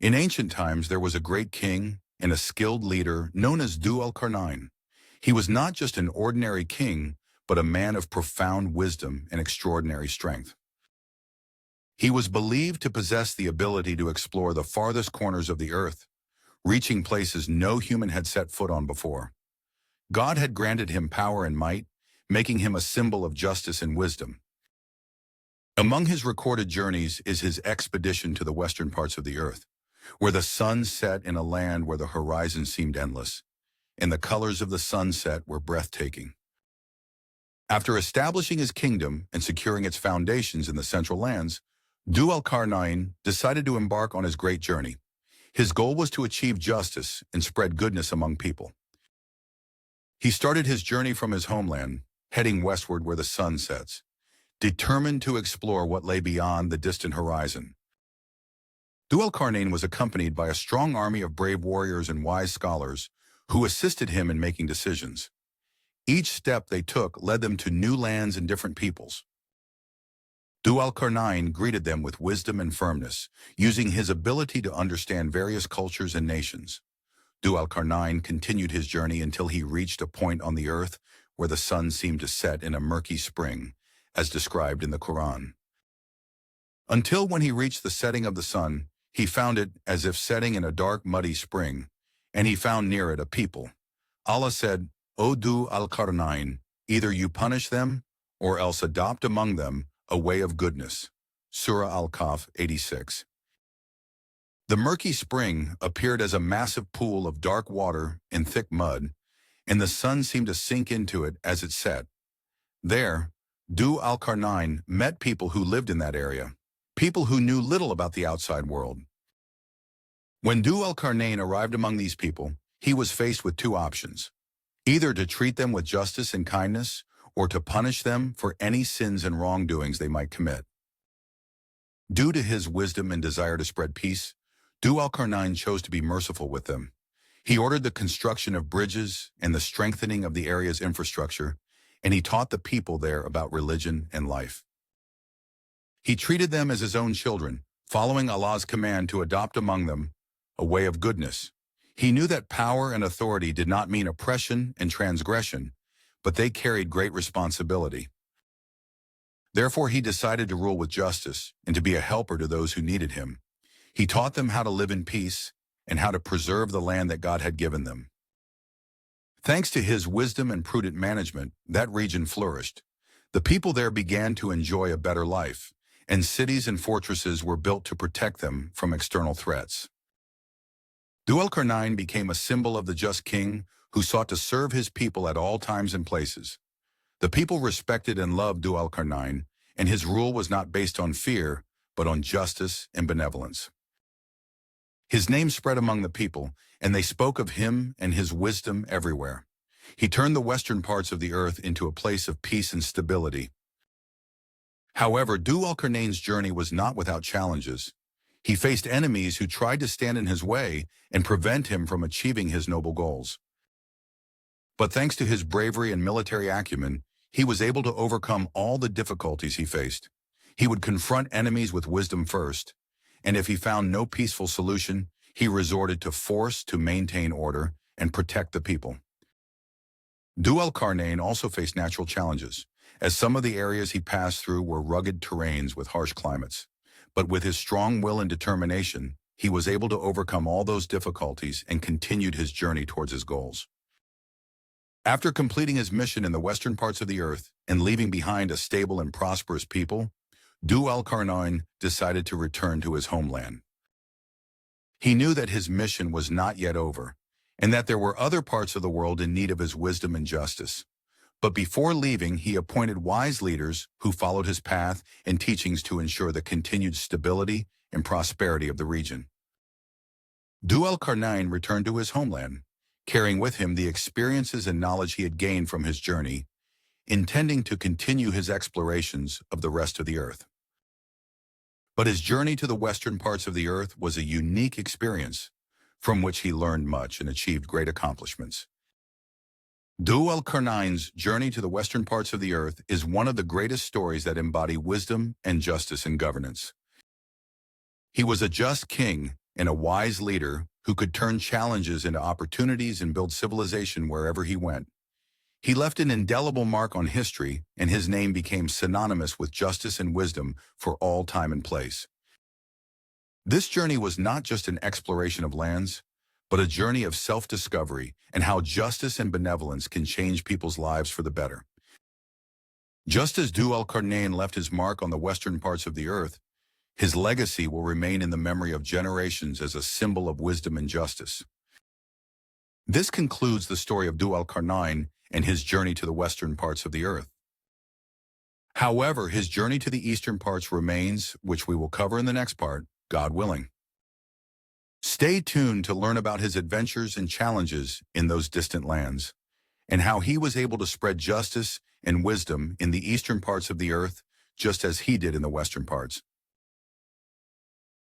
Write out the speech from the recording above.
In ancient times, there was a great king and a skilled leader known as al-Qarnayn. He was not just an ordinary king, but a man of profound wisdom and extraordinary strength. He was believed to possess the ability to explore the farthest corners of the earth, reaching places no human had set foot on before. God had granted him power and might, making him a symbol of justice and wisdom. Among his recorded journeys is his expedition to the western parts of the earth, where the sun set in a land where the horizon seemed endless, and the colors of the sunset were breathtaking. After establishing his kingdom and securing its foundations in the central lands, al-Qarnayn decided to embark on his great journey. His goal was to achieve justice and spread goodness among people. He started his journey from his homeland, heading westward where the sun sets, determined to explore what lay beyond the distant horizon. al-Qarnayn was accompanied by a strong army of brave warriors and wise scholars who assisted him in making decisions. Each step they took led them to new lands and different peoples. al-Qarnayn greeted them with wisdom and firmness, using his ability to understand various cultures and nations. al-Qarnayn continued his journey until he reached a point on the earth where the sun seemed to set in a murky spring, as described in the Quran. Until when he reached the setting of the sun, he found it as if setting in a dark, muddy spring, and he found near it a people. Allah said, "O al-Qarnayn, either you punish them, or else adopt among them a way of goodness." Surah Al-Kahf 86. The murky spring appeared as a massive pool of dark water and thick mud, and the sun seemed to sink into it as it set. There, al-Qarnayn met people who lived in that area, people who knew little about the outside world. When al-Qarnayn arrived among these people, he was faced with two options: either to treat them with justice and kindness, or to punish them for any sins and wrongdoings they might commit. Due to his wisdom and desire to spread peace, al-Qarnayn chose to be merciful with them. He ordered the construction of bridges and the strengthening of the area's infrastructure, and he taught the people there about religion and life. He treated them as his own children, following Allah's command to adopt among them a way of goodness. He knew that power and authority did not mean oppression and transgression, but they carried great responsibility. Therefore, he decided to rule with justice and to be a helper to those who needed him. He taught them how to live in peace and how to preserve the land that God had given them. Thanks to his wisdom and prudent management, that region flourished. The people there began to enjoy a better life, and cities and fortresses were built to protect them from external threats. al-Qarnayn became a symbol of the just king who sought to serve his people at all times and places. The people respected and loved al-Qarnayn, and his rule was not based on fear, but on justice and benevolence. His name spread among the people, and they spoke of him and his wisdom everywhere. He turned the western parts of the earth into a place of peace and stability. However, al-Qarnayn's journey was not without challenges. He faced enemies who tried to stand in his way and prevent him from achieving his noble goals. But thanks to his bravery and military acumen, he was able to overcome all the difficulties he faced. He would confront enemies with wisdom first, and if he found no peaceful solution, he resorted to force to maintain order and protect the people. al-Qarnayn also faced natural challenges, as some of the areas he passed through were rugged terrains with harsh climates. But with his strong will and determination, he was able to overcome all those difficulties and continued his journey towards his goals. After completing his mission in the western parts of the earth and leaving behind a stable and prosperous people, al-Qarnayn decided to return to his homeland. He knew that his mission was not yet over, and that there were other parts of the world in need of his wisdom and justice. But before leaving, he appointed wise leaders who followed his path and teachings to ensure the continued stability and prosperity of the region. al-Qarnayn returned to his homeland, carrying with him the experiences and knowledge he had gained from his journey, intending to continue his explorations of the rest of the earth. But his journey to the western parts of the earth was a unique experience, from which he learned much and achieved great accomplishments. al-Qarnayn's journey to the western parts of the earth is one of the greatest stories that embody wisdom and justice in governance. He was a just king and a wise leader who could turn challenges into opportunities and build civilization wherever he went. He left an indelible mark on history, and his name became synonymous with justice and wisdom for all time and place. This journey was not just an exploration of lands, but a journey of self-discovery and how justice and benevolence can change people's lives for the better. Just as al-Qarnayn left his mark on the western parts of the earth, his legacy will remain in the memory of generations as a symbol of wisdom and justice. This concludes the story of al-Qarnayn and his journey to the western parts of the earth. However, his journey to the eastern parts remains, which we will cover in the next part, God willing. Stay tuned to learn about his adventures and challenges in those distant lands, and how he was able to spread justice and wisdom in the eastern parts of the earth, just as he did in the western parts.